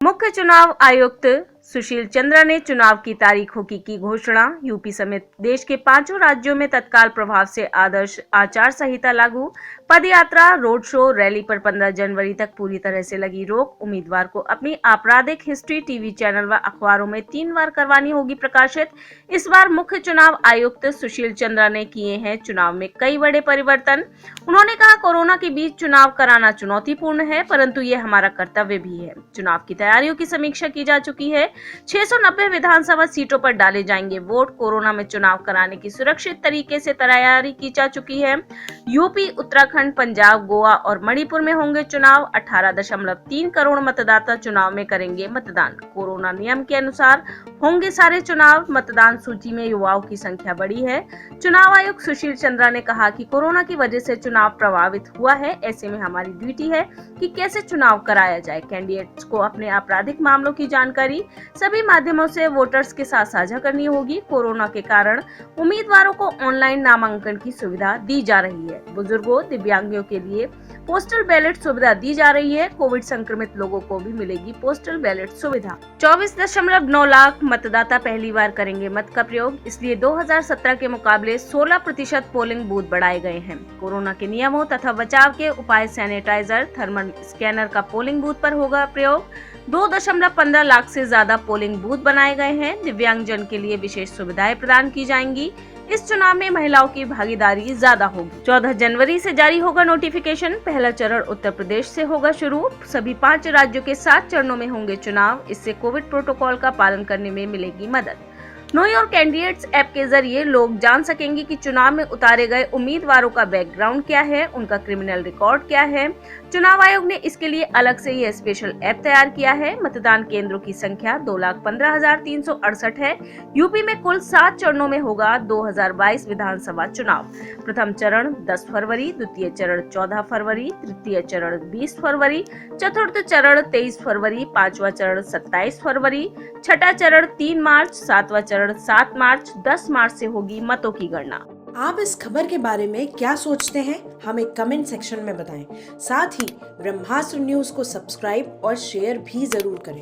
मुख्य चुनाव आयुक्त सुशील चंद्रा ने चुनाव की तारीखों की घोषणा। यूपी समेत देश के 5 राज्यों में तत्काल प्रभाव से आदर्श आचार संहिता लागू। पदयात्रा, रोड शो, रैली पर 15 जनवरी तक पूरी तरह से लगी रोक। उम्मीदवार को अपनी आपराधिक हिस्ट्री टीवी चैनल व अखबारों में 3 बार करवानी होगी प्रकाशित। इस बार मुख्य चुनाव आयुक्त सुशील चंद्रा ने किए हैं चुनाव में कई बड़े परिवर्तन। उन्होंने कहा, कोरोना के बीच चुनाव कराना चुनौतीपूर्ण है, परंतु ये हमारा कर्तव्य भी है। चुनाव की तैयारियों की समीक्षा की जा चुकी है। 690 विधानसभा सीटों पर डाले जाएंगे वोट। कोरोना में चुनाव कराने की सुरक्षित तरीके से तैयारी की जा चुकी है। यूपी, उत्तराखंड, पंजाब, गोवा और मणिपुर में होंगे चुनाव। 18.3 करोड़ मतदाता चुनाव में करेंगे मतदान। कोरोना नियम के अनुसार होंगे सारे चुनाव। मतदान सूची में युवाओं की संख्या बढ़ी है। चुनाव आयुक्त सुशील चंद्रा ने कहा कि कोरोना की वजह से चुनाव प्रभावित हुआ है। ऐसे में हमारी ड्यूटी है कि कैसे चुनाव कराया जाए। कैंडिडेट्स को अपने आपराधिक मामलों की जानकारी सभी माध्यमों से वोटर्स के साथ साझा करनी होगी। कोरोना के कारण उम्मीदवारों को ऑनलाइन नामांकन की सुविधा दी जा रही है। बुजुर्गों, दिव्यांगों के लिए पोस्टल बैलेट सुविधा दी जा रही है। कोविड संक्रमित लोगों को भी मिलेगी पोस्टल बैलेट सुविधा। 24.9 लाख मतदाता पहली बार करेंगे मत का प्रयोग, इसलिए 2017 के मुकाबले 16% पोलिंग बूथ बढ़ाए गए हैं। कोरोना के नियमों तथा बचाव के उपाय, सैनिटाइजर, थर्मल स्कैनर का पोलिंग बूथ पर होगा प्रयोग। 2.15 लाख से ज्यादा पोलिंग बूथ बनाए गए हैं। दिव्यांगजन के लिए विशेष सुविधाएं प्रदान की जाएंगी। इस चुनाव में महिलाओं की भागीदारी ज्यादा होगी। 14 जनवरी से जारी होगा नोटिफिकेशन। पहला चरण उत्तर प्रदेश से होगा शुरू। सभी 5 राज्यों के 7 चरणों में होंगे चुनाव। इससे कोविड प्रोटोकॉल का पालन करने में मिलेगी मदद। नो योर कैंडिडेट्स ऐप के जरिए लोग जान सकेंगे कि चुनाव में उतारे गए उम्मीदवारों का बैकग्राउंड क्या है, उनका क्रिमिनल रिकॉर्ड क्या है। चुनाव आयोग ने इसके लिए अलग से यह स्पेशल ऐप तैयार किया है। मतदान केंद्रों की संख्या 2,15,368 है। यूपी में कुल 7 चरणों में होगा 2022 विधानसभा चुनाव। प्रथम चरण 10 फरवरी, द्वितीय चरण 14 फरवरी, तृतीय चरण 20 फरवरी, चतुर्थ चरण 23 फरवरी, पांचवा चरण 27 फरवरी, छठा चरण 3 मार्च, सातवां चरण 7 मार्च, 10 मार्च से होगी मतों की गणना। आप इस खबर के बारे में क्या सोचते हैं, हमें कमेंट सेक्शन में बताएं। साथ ही ब्रह्मास्त्र न्यूज को सब्सक्राइब और शेयर भी जरूर करें।